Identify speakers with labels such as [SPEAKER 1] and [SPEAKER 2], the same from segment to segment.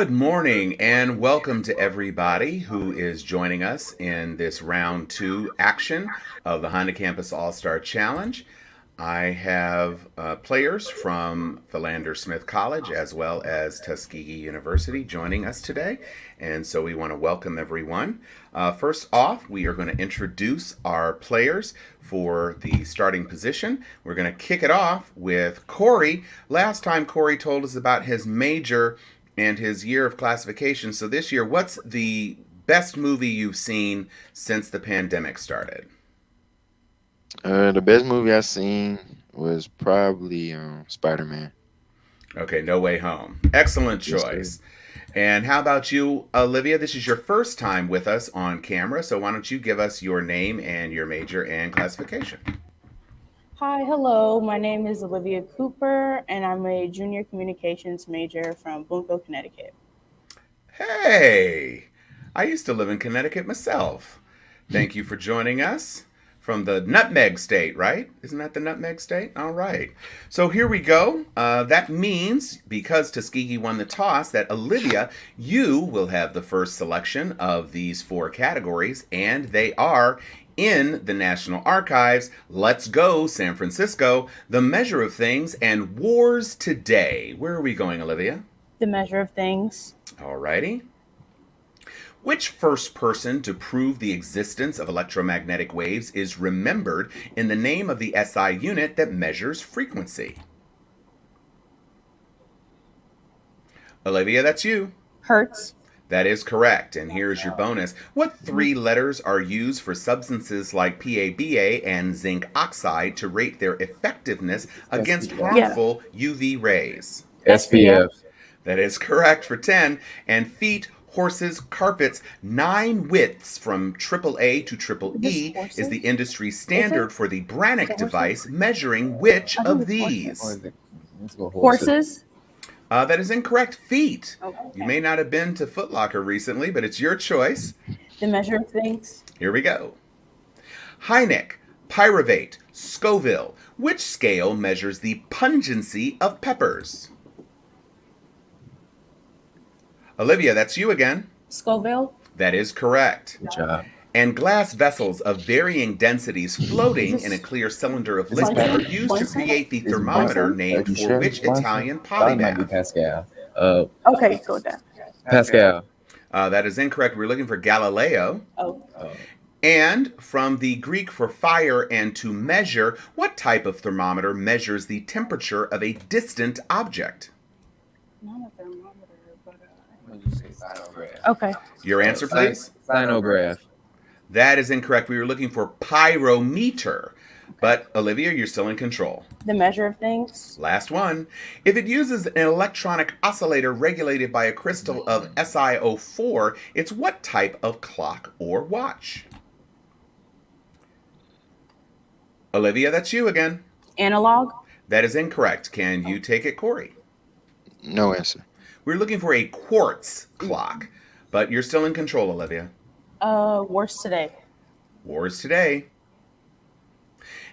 [SPEAKER 1] Good morning and welcome to everybody who is joining us in this round two action of the Honda Campus All-Star Challenge. I have players from Philander Smith College as well as Tuskegee University joining us today, and so we want to welcome everyone. First off, we are going to introduce our players for the starting position. We're going to kick it off with Corey. Last time Corey told us about his major and his year of classification. So this year, what's the best movie you've seen since the pandemic started?
[SPEAKER 2] The best movie I seen was probably Spider-Man.
[SPEAKER 1] Okay, No Way Home. Excellent
[SPEAKER 2] Yes, sir.
[SPEAKER 1] choice. And how about you, Olivia? This is your first time with us on camera, so why don't you give us your name and your major and classification?
[SPEAKER 3] Hi, hello. My name is Olivia Cooper, and I'm a junior communications major from Bloomfield, Connecticut.
[SPEAKER 1] Hey, I used to live in Connecticut myself. Thank you for joining us from the Nutmeg State, right? Isn't that the Nutmeg State? All right. So here we go. That means, because Tuskegee won the toss, that Olivia, you will have the first selection of these four categories, and they are in the National Archives, Let's Go, San Francisco, The Measure of Things, and Wars Today. Where are we going, Olivia?
[SPEAKER 3] The measure of things.
[SPEAKER 1] Alrighty. Which first person to prove the existence of electromagnetic waves is remembered in the name of the SI unit that measures frequency? Olivia, that's you.
[SPEAKER 3] Hertz.
[SPEAKER 1] That is correct. And here's your bonus. What three letters are used for substances like PABA and zinc oxide to rate their effectiveness against
[SPEAKER 4] SPF.
[SPEAKER 1] harmful UV rays?
[SPEAKER 4] SPF.
[SPEAKER 1] That is correct for 10. And feet, horses, carpets, 9 widths from AAA to triple E is the industry standard for the Brannock device measuring which of
[SPEAKER 4] Or
[SPEAKER 1] these?
[SPEAKER 4] is it? Let's go
[SPEAKER 3] Horses.
[SPEAKER 1] That is incorrect. Feet.
[SPEAKER 3] Okay.
[SPEAKER 1] You may not have been to Foot Locker recently, but it's your choice.
[SPEAKER 3] The measure of things.
[SPEAKER 1] Here we go. Hynek, pyruvate, Scoville. Which scale measures the pungency of peppers? Olivia, that's you again.
[SPEAKER 3] Scoville.
[SPEAKER 1] That is correct.
[SPEAKER 4] Good job.
[SPEAKER 1] And glass vessels of varying densities floating in a clear cylinder of liquid are used to create the thermometer named for which Italian
[SPEAKER 4] Thought it might be
[SPEAKER 1] polymath?
[SPEAKER 4] Pascal.
[SPEAKER 3] Okay, go down.
[SPEAKER 4] Pascal.
[SPEAKER 1] That is incorrect. We're looking for Galileo.
[SPEAKER 3] Oh,
[SPEAKER 1] And from the Greek for fire and to measure, what type of thermometer measures the temperature of a distant object?
[SPEAKER 3] not a thermometer, but
[SPEAKER 4] What did you say? Sinograph.
[SPEAKER 3] okay.
[SPEAKER 1] Your answer, please.
[SPEAKER 4] Sinograph.
[SPEAKER 1] That is incorrect. We were looking for pyrometer. But Olivia, you're still in control.
[SPEAKER 3] The measure of things.
[SPEAKER 1] Last one. If it uses an electronic oscillator regulated by a crystal of SiO4, it's what type of clock or watch? Olivia, that's you again.
[SPEAKER 3] Analog.
[SPEAKER 1] That is incorrect. Can you take it, Corey?
[SPEAKER 2] No answer.
[SPEAKER 1] We're looking for a quartz clock, but you're still in control, Olivia.
[SPEAKER 3] Worse today.
[SPEAKER 1] Wars today.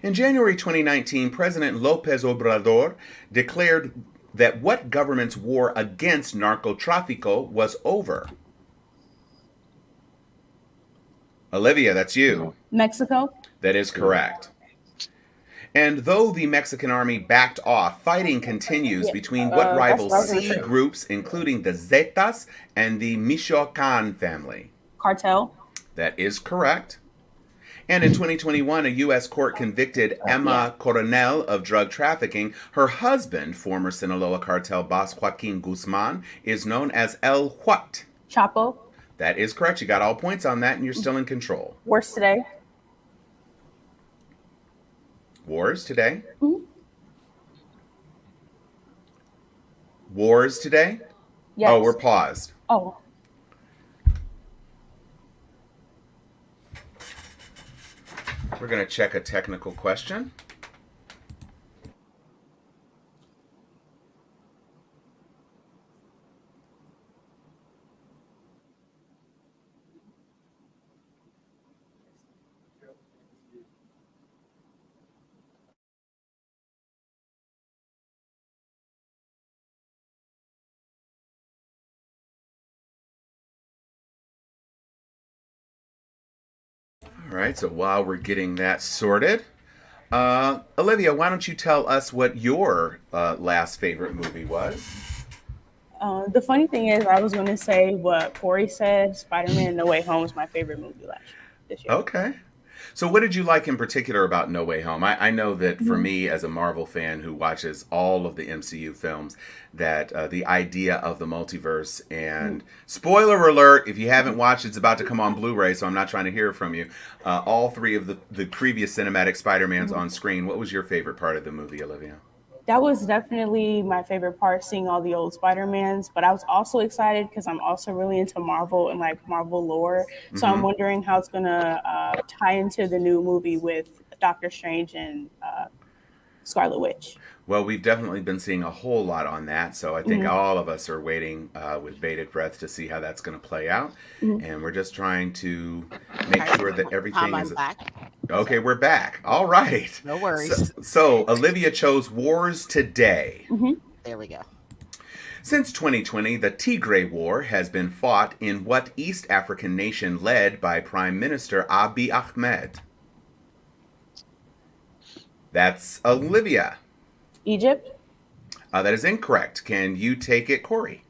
[SPEAKER 1] In January 2019, President Lopez Obrador declared that what government's war against narcotráfico was over? Olivia, that's you.
[SPEAKER 3] Mexico.
[SPEAKER 1] That is correct. And though the Mexican army backed off, fighting continues between what rival
[SPEAKER 3] that's
[SPEAKER 1] C
[SPEAKER 3] right.
[SPEAKER 1] groups, including the Zetas and the Michoacan family?
[SPEAKER 3] Cartel.
[SPEAKER 1] That is correct. And in 2021, a U.S. court convicted Emma Coronel of drug trafficking. Her husband, former Sinaloa cartel boss Joaquin Guzman, is known as El What?
[SPEAKER 3] Chapo.
[SPEAKER 1] That is correct. You got all points on that, and you're still in control.
[SPEAKER 3] Worse today.
[SPEAKER 1] Wars today?
[SPEAKER 3] Mhm.
[SPEAKER 1] Wars today?
[SPEAKER 3] Yes.
[SPEAKER 1] Oh, we're paused.
[SPEAKER 3] Oh.
[SPEAKER 1] We're going to check a technical question. All right, so while we're getting that sorted, Olivia, why don't you tell us what your last favorite movie was?
[SPEAKER 3] The funny thing is, I was going to say what Corey said. Spider-Man: No Way Home is my favorite movie this year.
[SPEAKER 1] Okay. So, what did you like in particular about No Way Home? I know that for
[SPEAKER 3] Mhm.
[SPEAKER 1] me, as a Marvel fan who watches all of the MCU films, that the idea of the multiverse and spoiler alert, if you haven't watched, it's about to come on Blu-ray, so I'm not trying to hear from you. All three of the previous cinematic Spider-Mans on screen. What was your favorite part of the movie, Olivia?
[SPEAKER 3] That was definitely my favorite part, seeing all the old Spider-Mans. But I was also excited because I'm also really into Marvel and like Marvel lore. So I'm
[SPEAKER 1] Mm-hmm.
[SPEAKER 3] wondering how it's gonna tie into the new movie with Doctor Strange and Scarlet Witch.
[SPEAKER 1] Well, we've definitely been seeing a whole lot on that, so I think
[SPEAKER 3] Mhm.
[SPEAKER 1] all of us are waiting with bated breath to see how that's going to play out.
[SPEAKER 3] Mhm.
[SPEAKER 1] And we're just trying to make
[SPEAKER 5] All right,
[SPEAKER 1] sure that
[SPEAKER 5] Tom,
[SPEAKER 1] everything
[SPEAKER 5] I'm
[SPEAKER 1] is
[SPEAKER 5] back.
[SPEAKER 1] okay.
[SPEAKER 5] So
[SPEAKER 1] We're back. All right.
[SPEAKER 5] no
[SPEAKER 1] So,
[SPEAKER 5] worries.
[SPEAKER 1] so Olivia chose Wars Today.
[SPEAKER 3] Mhm.
[SPEAKER 5] There we go.
[SPEAKER 1] Since 2020, the Tigray War has been fought in what East African nation led by Prime Minister Abiy Ahmed? That's Olivia.
[SPEAKER 3] Egypt.
[SPEAKER 1] That is incorrect. Can you take it, Corey?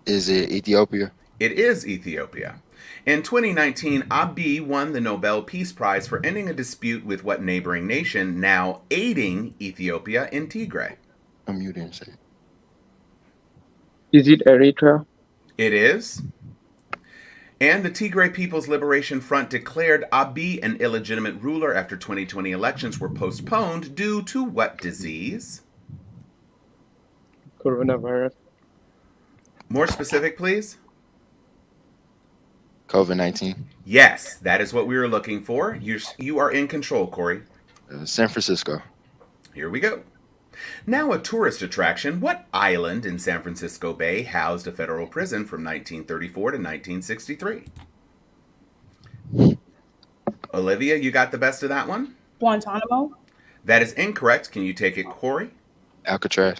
[SPEAKER 2] Is it Ethiopia?
[SPEAKER 1] It is Ethiopia. In 2019, Abiy won the Nobel Peace Prize for ending a dispute with what neighboring nation, now aiding Ethiopia in Tigray?
[SPEAKER 2] You didn't say it.
[SPEAKER 6] Is it Eritrea?
[SPEAKER 1] It is. And the Tigray People's Liberation Front declared Abiy an illegitimate ruler after 2020 elections were postponed due to what disease?
[SPEAKER 6] Coronavirus.
[SPEAKER 1] More specific, please.
[SPEAKER 2] COVID-19.
[SPEAKER 1] Yes, that is what we were looking for. You are in control, Corey.
[SPEAKER 2] San Francisco.
[SPEAKER 1] Here we go. Now a tourist attraction, what island in San Francisco Bay housed a federal prison from 1934 to 1963? Olivia, you got the best of that one?
[SPEAKER 3] Guantanamo.
[SPEAKER 1] That is incorrect. Can you take it, Corey?
[SPEAKER 2] Alcatraz.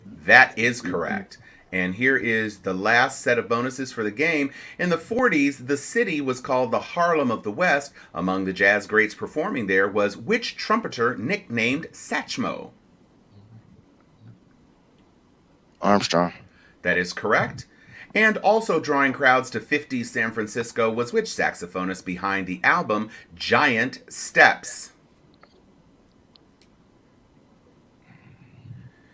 [SPEAKER 1] That is correct. And here is the last set of bonuses for the game. In the 40s, the city was called the Harlem of the West. Among the jazz greats performing there was which trumpeter nicknamed Satchmo?
[SPEAKER 2] Armstrong.
[SPEAKER 1] That is correct. And also drawing crowds to 50s San Francisco was which saxophonist behind the album Giant Steps?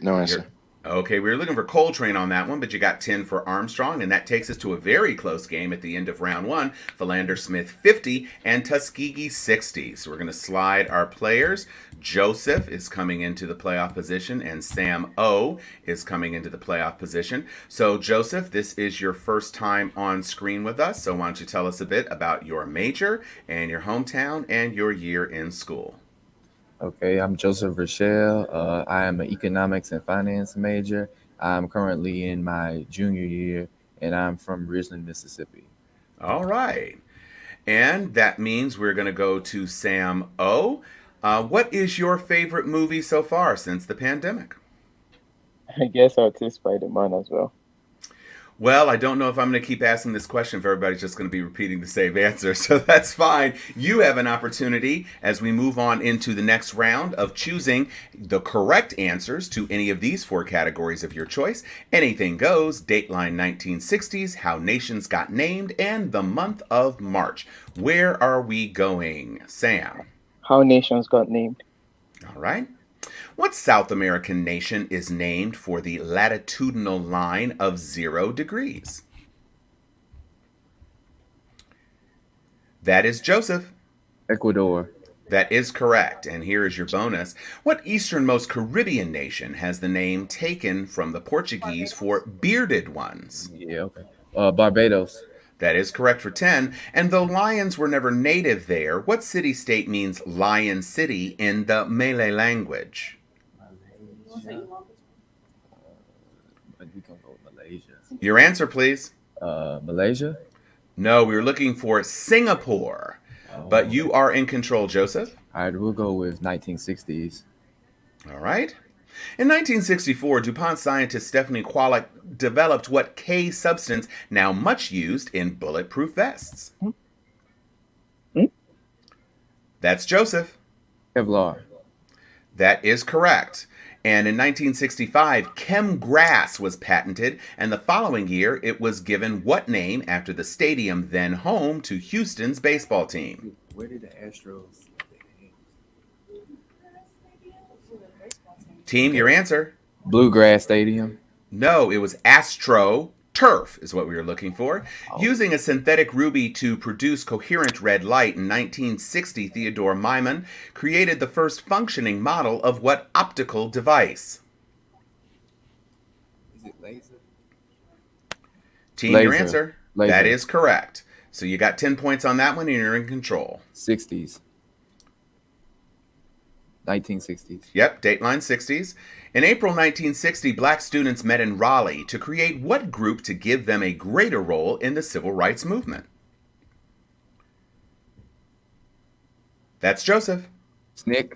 [SPEAKER 2] No answer.
[SPEAKER 1] Okay, we were looking for Coltrane on that one, but you got 10 for Armstrong, and that takes us to a very close game at the end of round one. Philander Smith 50 and Tuskegee 60. So we're going to slide our players. Joseph is coming into the playoff position, and Sam O is coming into the playoff position. So, Joseph, this is your first time on screen with us, so why don't you tell us a bit about your major and your hometown and your year in school?
[SPEAKER 4] Okay, I'm Joseph Rochelle. I am an economics and finance major. I'm currently in my junior year, and I'm from Ridgeland, Mississippi.
[SPEAKER 1] All right. And that means we're going to go to Sam O. What is your favorite movie so far since the pandemic?
[SPEAKER 6] I guess I'll take Spider-Man as well.
[SPEAKER 1] Well, I don't know if I'm going to keep asking this question if everybody's just going to be repeating the same answer, so that's fine. You have an opportunity as we move on into the next round of choosing the correct answers to any of these four categories of your choice. Anything goes, Dateline 1960s, How Nations Got Named, and the month of March. Where are we going, Sam?
[SPEAKER 6] How nations got named.
[SPEAKER 1] All right. What South American nation is named for the latitudinal line of 0 degrees? That is Joseph.
[SPEAKER 4] Ecuador.
[SPEAKER 1] That is correct. And here is your bonus. What easternmost Caribbean nation has the name taken from the Portuguese for bearded ones?
[SPEAKER 4] Yeah, okay. Barbados.
[SPEAKER 1] That is correct for 10. And though lions were never native there, what city-state means Lion City in the Malay language?
[SPEAKER 4] We can go with Malaysia.
[SPEAKER 1] Your answer, please.
[SPEAKER 4] Malaysia.
[SPEAKER 1] No, we were looking for Singapore. But you are in control, Joseph.
[SPEAKER 4] All right, we'll go with 1960s.
[SPEAKER 1] All right. In 1964, DuPont scientist Stephanie Kwolek developed what K substance now much used in bulletproof vests? That's Joseph.
[SPEAKER 4] Kevlar.
[SPEAKER 1] That is correct. And in 1965, Chem Grass was patented, and the following year it was given what name after the stadium then home to Houston's baseball team?
[SPEAKER 4] Where did the Astros?
[SPEAKER 1] Team, your answer?
[SPEAKER 4] Bluegrass Stadium.
[SPEAKER 1] No, it was Astro Turf is what we were looking for.
[SPEAKER 4] Oh.
[SPEAKER 1] Using a synthetic ruby to produce coherent red light in 1960, Theodore Myman created the first functioning model of what optical device?
[SPEAKER 4] Is it laser?
[SPEAKER 1] Team, your
[SPEAKER 4] Laser.
[SPEAKER 1] answer?
[SPEAKER 4] Laser.
[SPEAKER 1] That is correct. So you got 10 points on that one and you're in control.
[SPEAKER 4] 60s. 1960s.
[SPEAKER 1] Yep, Dateline 60s. In April 1960, black students met in Raleigh to create what group to give them a greater role in the civil rights movement? That's Joseph.
[SPEAKER 4] SNCC.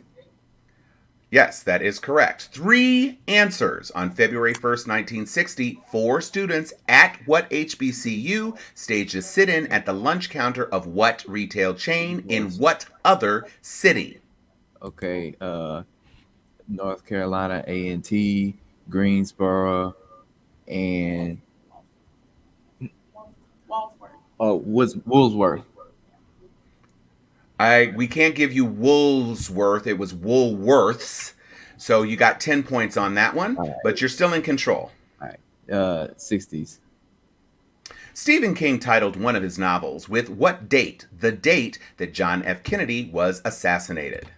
[SPEAKER 1] Yes, that is correct. 3 answers. On February 1st, 1960, 4 students at what HBCU staged a sit-in at the lunch counter of what retail chain in what other city?
[SPEAKER 4] Okay. North Carolina A&T, Greensboro, and Woolsworth.
[SPEAKER 1] We can't give you Woolsworth. It was Woolworths. So you got 10 points on that one,
[SPEAKER 4] All right.
[SPEAKER 1] but you're still in control.
[SPEAKER 4] All right. 60s.
[SPEAKER 1] Stephen King titled one of his novels with what date? The date that John F. Kennedy was assassinated.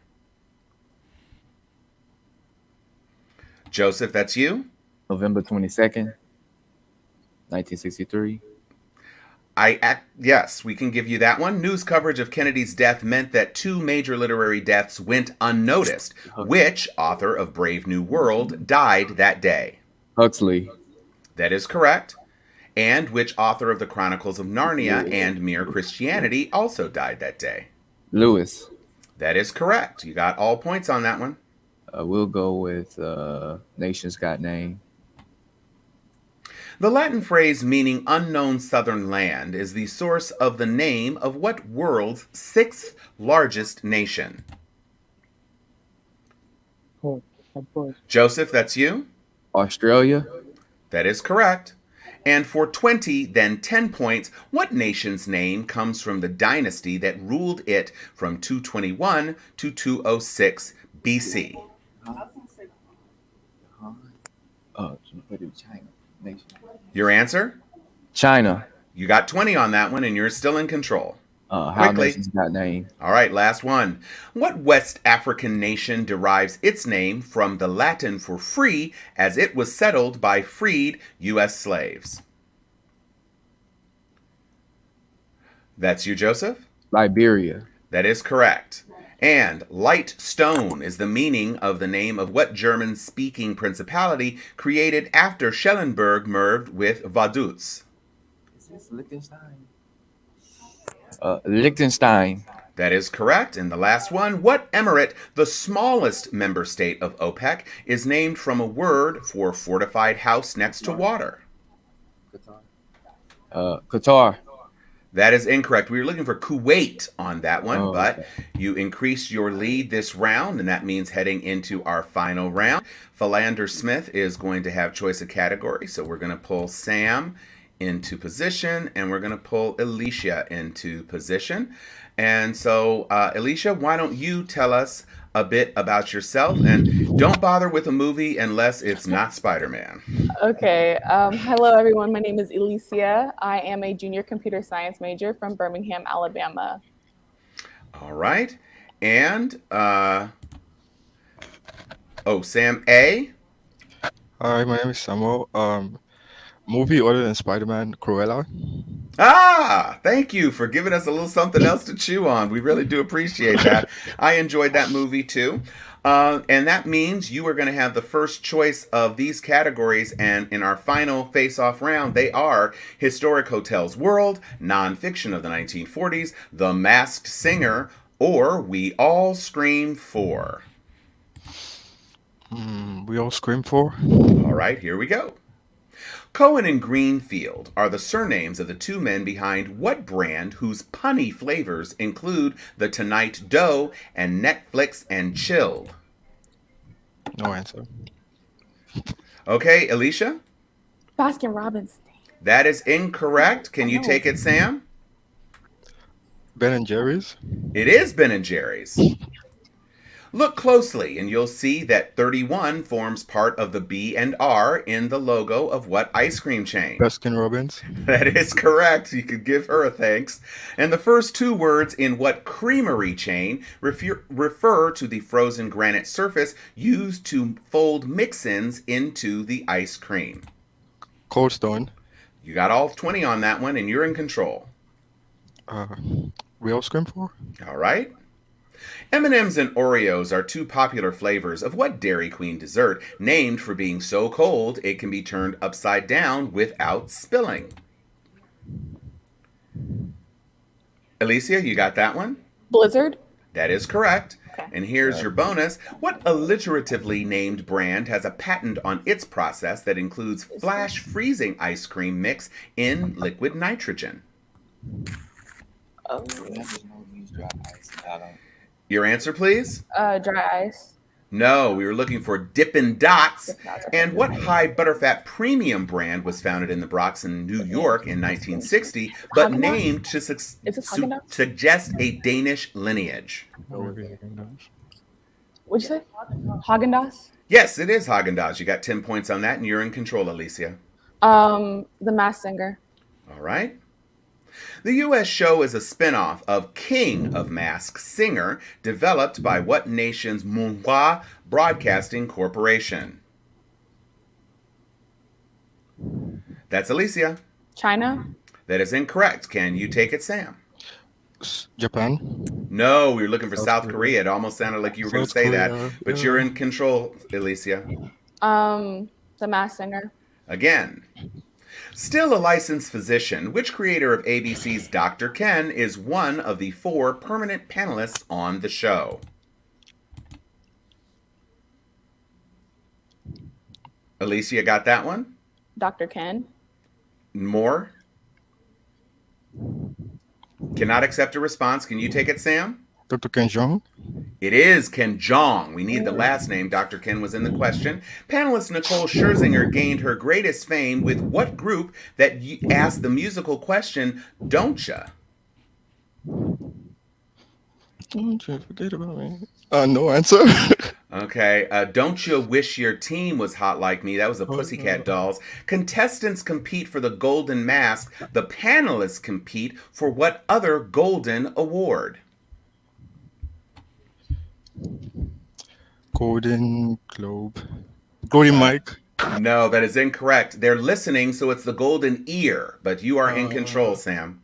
[SPEAKER 1] Joseph, that's you.
[SPEAKER 4] November 22nd, 1963.
[SPEAKER 1] Yes, we can give you that one. News coverage of Kennedy's death meant that 2 major literary deaths went unnoticed. Which author of Brave New World died that day?
[SPEAKER 4] Huxley.
[SPEAKER 1] That is correct. And which author of the Chronicles of Narnia and Mere Christianity also died that day?
[SPEAKER 4] Lewis.
[SPEAKER 1] That is correct. You got all points on that one.
[SPEAKER 4] We'll go with Nation's Got Name.
[SPEAKER 1] The Latin phrase meaning unknown southern land is the source of the name of what world's 6th largest nation? Joseph, that's you.
[SPEAKER 4] Australia.
[SPEAKER 1] That is correct. And for 20, then 10 points, what nation's name comes from the dynasty that ruled it from 221 to 206 BC?
[SPEAKER 4] China. Nation.
[SPEAKER 1] Your answer?
[SPEAKER 4] China.
[SPEAKER 1] You got 20 on that one, and you're still in control.
[SPEAKER 4] How
[SPEAKER 1] Quickly.
[SPEAKER 4] Nation's Got Name.
[SPEAKER 1] All right, last one. What West African nation derives its name from the Latin for free, as it was settled by freed U.S. slaves? That's you, Joseph?
[SPEAKER 4] Liberia.
[SPEAKER 1] That is correct. And light stone is the meaning of the name of what German-speaking principality created after Schellenberg merged with Vaduz?
[SPEAKER 4] Is this Liechtenstein? Liechtenstein.
[SPEAKER 1] That is correct. And the last one, what emirate, the smallest member state of OPEC, is named from a word for fortified house next to water?
[SPEAKER 4] Qatar.
[SPEAKER 1] That is incorrect. We were looking for Kuwait on that one, but
[SPEAKER 4] okay.
[SPEAKER 1] you increased your lead this round, and that means heading into our final round. Philander Smith is going to have choice of category, so we're going to pull Sam into position, and we're going to pull Alicia into position. And so, Alicia, why don't you tell us a bit about yourself, and don't bother with a movie unless it's not Spider-Man.
[SPEAKER 5] Okay. Hello, everyone. My name is Alicia. I am a junior computer science major from Birmingham, Alabama.
[SPEAKER 1] All right. And, Sam A.
[SPEAKER 7] Hi, my name is Samuel. Movie other than Spider-Man, Cruella.
[SPEAKER 1] Ah, thank you for giving us a little something else to chew on. We really do appreciate that. I enjoyed that movie too. And that means you are going to have the first choice of these categories. And in our final face-off round, they are Historic Hotels World, Nonfiction of the 1940s, The Masked Singer, or We All Scream 4.
[SPEAKER 7] We All Scream 4.
[SPEAKER 1] All right, here we go. Cohen and Greenfield are the surnames of the two men behind what brand whose punny flavors include the Tonight Dough and Netflix and Chilled?
[SPEAKER 7] No answer.
[SPEAKER 1] Okay, Alicia?
[SPEAKER 5] Baskin Robbins.
[SPEAKER 1] That is incorrect. Can you take it, Sam?
[SPEAKER 7] Ben and Jerry's.
[SPEAKER 1] It is Ben and Jerry's. Look closely and you'll see that 31 forms part of the B and R in the logo of what ice cream chain?
[SPEAKER 7] Baskin Robbins.
[SPEAKER 1] That is correct. You could give her a thanks. And the first two words in what creamery chain refer to the frozen granite surface used to fold mix-ins into the ice cream?
[SPEAKER 7] Cold Stone.
[SPEAKER 1] You got all 20 on that one and you're in control.
[SPEAKER 7] Real Scream 4.
[SPEAKER 1] All right. M&M's and Oreos are two popular flavors of what Dairy Queen dessert, named for being so cold it can be turned upside down without spilling? Alicia, you got that one?
[SPEAKER 5] Blizzard.
[SPEAKER 1] That is correct.
[SPEAKER 5] Okay.
[SPEAKER 1] And here's your bonus. What alliteratively named brand has a patent on its process that includes flash freezing ice cream mix in liquid nitrogen? Your answer, please?
[SPEAKER 5] Dry ice.
[SPEAKER 1] No, we were looking for Dippin' Dots.
[SPEAKER 5] Dippin' Dots,
[SPEAKER 1] And what high butterfat premium brand was founded in the Bronx in New York in 1960, but
[SPEAKER 5] Haagen-Dazs?
[SPEAKER 1] named to
[SPEAKER 5] Is it Haagen-Dazs?
[SPEAKER 1] suggest a Danish lineage?
[SPEAKER 5] What'd you say? Haagen-Dazs?
[SPEAKER 1] Yes, it is Haagen-Dazs. You got 10 points on that, and you're in control, Alicia.
[SPEAKER 5] The Masked Singer.
[SPEAKER 1] All right. The U.S. show is a spin-off of King of Masked Singer, developed by what nation's Munhua Broadcasting Corporation? That's Alicia.
[SPEAKER 5] China.
[SPEAKER 1] That is incorrect. Can you take it, Sam?
[SPEAKER 7] Japan.
[SPEAKER 1] No, we were looking for South
[SPEAKER 7] South
[SPEAKER 1] Korea.
[SPEAKER 7] Korea.
[SPEAKER 1] It almost sounded like you were going to
[SPEAKER 7] South
[SPEAKER 1] say that,
[SPEAKER 7] Korea,
[SPEAKER 1] but
[SPEAKER 7] yeah.
[SPEAKER 1] you're in control, Alicia.
[SPEAKER 5] The Masked Singer.
[SPEAKER 1] Again. Still a licensed physician, which creator of ABC's Dr. Ken is one of the 4 permanent panelists on the show? Alicia got that one?
[SPEAKER 5] Dr. Ken.
[SPEAKER 1] More? Cannot accept a response. Can you take it, Sam?
[SPEAKER 7] Dr. Ken Jeong.
[SPEAKER 1] It is Ken Jeong. We need the last name. Dr. Ken was in the question. Panelist Nicole Scherzinger gained her greatest fame with what group that asked the musical question, Don't Ya?
[SPEAKER 7] Don't you forget about me. No answer.
[SPEAKER 1] Okay. Don't You Wish Your Team was Hot Like Me. That was the Pussycat Dolls. Contestants compete for the Golden Mask. The panelists compete for what other Golden Award?
[SPEAKER 7] Golden Globe. Golden Mike.
[SPEAKER 1] No, that is incorrect. They're listening, so it's the Golden Ear. But you are in control, Sam.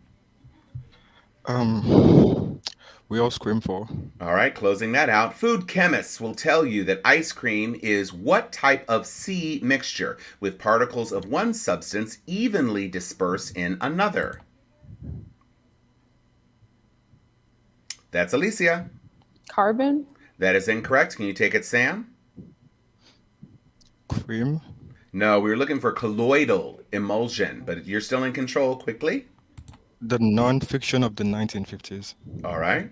[SPEAKER 7] We all scream for.
[SPEAKER 1] All right, closing that out. Food chemists will tell you that ice cream is what type of C mixture with particles of one substance evenly dispersed in another? That's Alicia.
[SPEAKER 5] Carbon.
[SPEAKER 1] That is incorrect. Can you take it, Sam?
[SPEAKER 7] Cream.
[SPEAKER 1] No, we were looking for colloidal emulsion, but you're still in control. Quickly.
[SPEAKER 7] The non-fiction of the 1950s.
[SPEAKER 1] All right.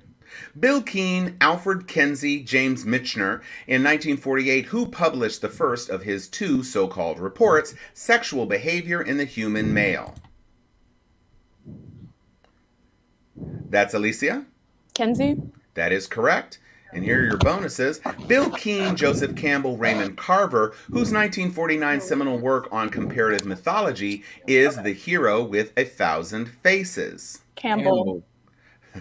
[SPEAKER 1] Bill Keane, Alfred Kinsey, James Michener, in 1948, who published the first of his 2 so-called reports, Sexual Behavior in the Human Male? That's Alicia.
[SPEAKER 5] Kenzie.
[SPEAKER 1] That is correct. And here are your bonuses. Bill Keane, Joseph Campbell, Raymond Carver, whose 1949 seminal work on comparative mythology is The Hero with 1,000 Faces.
[SPEAKER 5] Campbell.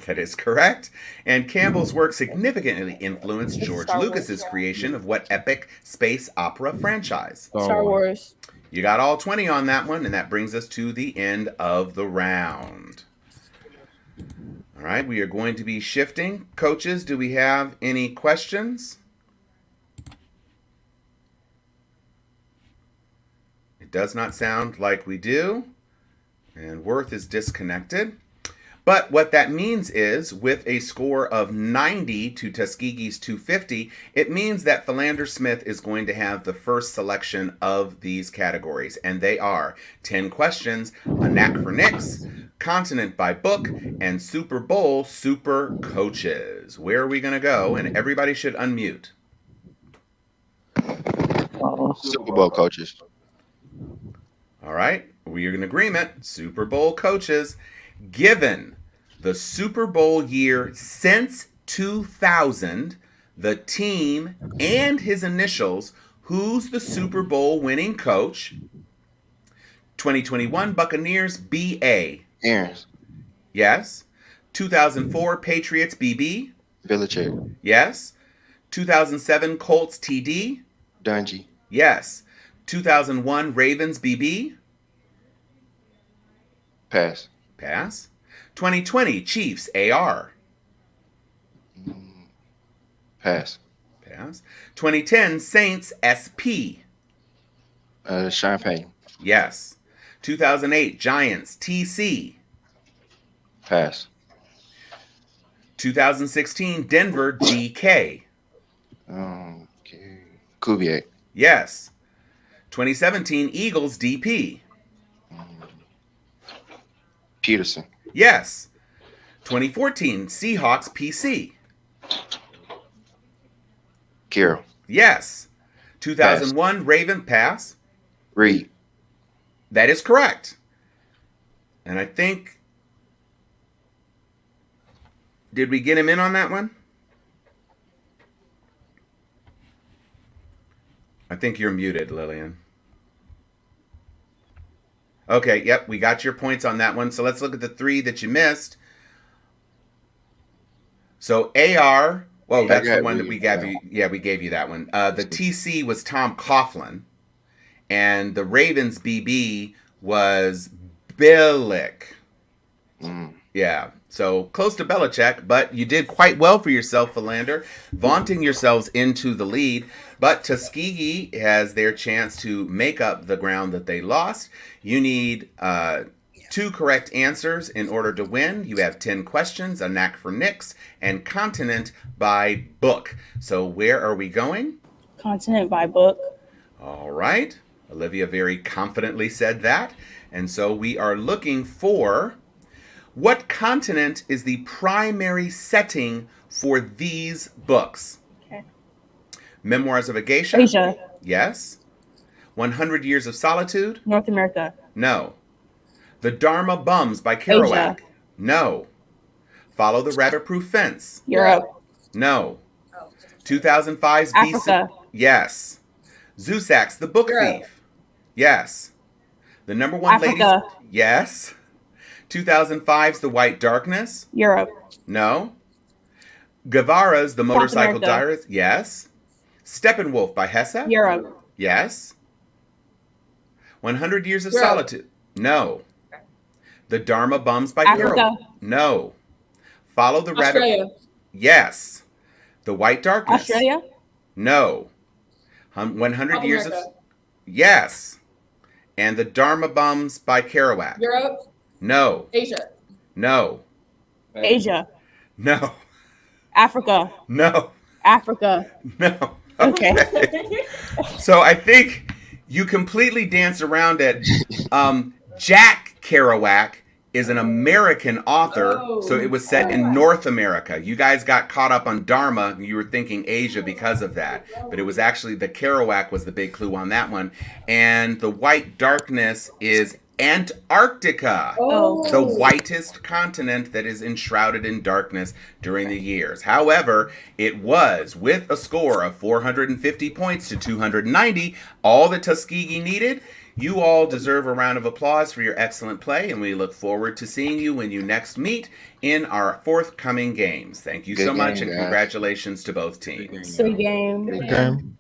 [SPEAKER 1] That is correct. And Campbell's work significantly influenced George
[SPEAKER 5] Star Wars.
[SPEAKER 1] Lucas's creation of what epic space opera franchise?
[SPEAKER 5] Star Wars.
[SPEAKER 1] You got all 20 on that one, and that brings us to the end of the round. All right, we are going to be shifting. Coaches, do we have any questions? It does not sound like we do. And Worth is disconnected. But what that means is, with a score of 90 to Tuskegee's 250, it means that Philander Smith is going to have the first selection of these categories. And they are 10 questions, a knack for Knicks, continent by book, and Super Bowl super coaches. Where are we going to go? And everybody should unmute.
[SPEAKER 2] Super Bowl coaches.
[SPEAKER 1] All right, we're in agreement. Super Bowl coaches. Given the Super Bowl year since 2000, the team and his initials, who's the Super Bowl winning coach? 2021 Buccaneers BA.
[SPEAKER 2] Aaron's.
[SPEAKER 1] Yes. 2004 Patriots BB.
[SPEAKER 2] Belichick.
[SPEAKER 1] Yes. 2007 Colts TD.
[SPEAKER 2] Dungy.
[SPEAKER 1] Yes. 2001 Ravens BB.
[SPEAKER 2] Pass.
[SPEAKER 1] Pass. 2020 Chiefs AR.
[SPEAKER 2] Pass.
[SPEAKER 1] Pass. 2010 Saints SP.
[SPEAKER 2] Champagne.
[SPEAKER 1] Yes. 2008 Giants TC.
[SPEAKER 2] Pass.
[SPEAKER 1] 2016 Denver GK.
[SPEAKER 2] Okay. Kubiak.
[SPEAKER 1] Yes. 2017 Eagles DP.
[SPEAKER 2] Peterson.
[SPEAKER 1] Yes. 2014 Seahawks PC.
[SPEAKER 2] Carroll.
[SPEAKER 1] Yes. 2001 Raven Pass.
[SPEAKER 2] Reed.
[SPEAKER 1] That is correct. And I think, did we get him in on that one? I think you're muted, Lillian. Okay, yep, we got your points on that one. So let's look at the three that you missed. So AR, well, that's the one that we gave you. Yeah, we gave you that one. The TC was Tom Coughlin, and the Ravens BB was Billick. Yeah, so close to Belichick, but you did quite well for yourself, Philander, vaunting yourselves into the lead. But Tuskegee has their chance to make up the ground that they lost. You need 2 correct answers in order to win. You have 10 questions, a knack for Knicks, and continent by book. So where are we going?
[SPEAKER 3] Continent by book.
[SPEAKER 1] All right. Olivia very confidently said that. And so we are looking for, what continent is the primary setting for these books?
[SPEAKER 3] Okay.
[SPEAKER 1] Memoirs of a Geisha?
[SPEAKER 3] Asia.
[SPEAKER 1] Yes. 100 Years of Solitude?
[SPEAKER 3] North America.
[SPEAKER 1] No. The Dharma Bums by Kerouac?
[SPEAKER 3] Asia.
[SPEAKER 1] No. Follow the Rabbit Proof Fence?
[SPEAKER 3] Europe.
[SPEAKER 1] No. 2005's
[SPEAKER 3] Africa.
[SPEAKER 1] Yes. Zusak's The Book
[SPEAKER 5] Europe.
[SPEAKER 1] Thief? Yes. The number one
[SPEAKER 3] Africa.
[SPEAKER 1] ladies? Yes. 2005's The White Darkness?
[SPEAKER 3] Europe.
[SPEAKER 1] No. Guevara's The Motorcycle
[SPEAKER 3] America.
[SPEAKER 1] Diaries? Yes. Steppenwolf by Hesse?
[SPEAKER 3] Europe.
[SPEAKER 1] Yes. 100 Years of
[SPEAKER 5] Europe.
[SPEAKER 1] Solitude? No. The Dharma Bums by
[SPEAKER 3] Africa.
[SPEAKER 1] Kerouac? No. Follow the Rabbit?
[SPEAKER 5] Australia.
[SPEAKER 1] Yes. The White Darkness?
[SPEAKER 3] Australia.
[SPEAKER 1] No. 100
[SPEAKER 5] South
[SPEAKER 1] Years
[SPEAKER 5] America.
[SPEAKER 1] of... Yes. And The Dharma Bums by Kerouac?
[SPEAKER 5] Europe.
[SPEAKER 1] No.
[SPEAKER 5] Asia.
[SPEAKER 1] No.
[SPEAKER 3] Asia.
[SPEAKER 1] No.
[SPEAKER 3] Africa.
[SPEAKER 1] No.
[SPEAKER 3] Africa.
[SPEAKER 1] No.
[SPEAKER 3] Okay.
[SPEAKER 1] So I think you completely danced around it. Jack Kerouac is an American author,
[SPEAKER 5] Oh.
[SPEAKER 1] so it was set in North America. You guys got caught up on Dharma. You were thinking Asia because of that. But it was actually the Kerouac was the big clue on that one. And The White Darkness is Antarctica.
[SPEAKER 3] Oh.
[SPEAKER 1] The whitest continent that is enshrouded in darkness during the years. However, it was, with a score of 450 points to 290, all that Tuskegee needed. You all deserve a round of applause for your excellent play, and we look forward to seeing you when you next meet in our forthcoming games. Thank you so
[SPEAKER 2] Good
[SPEAKER 1] much,
[SPEAKER 2] game,
[SPEAKER 1] and
[SPEAKER 2] guys.
[SPEAKER 1] congratulations to both teams.
[SPEAKER 3] Sweet game.
[SPEAKER 7] Good game.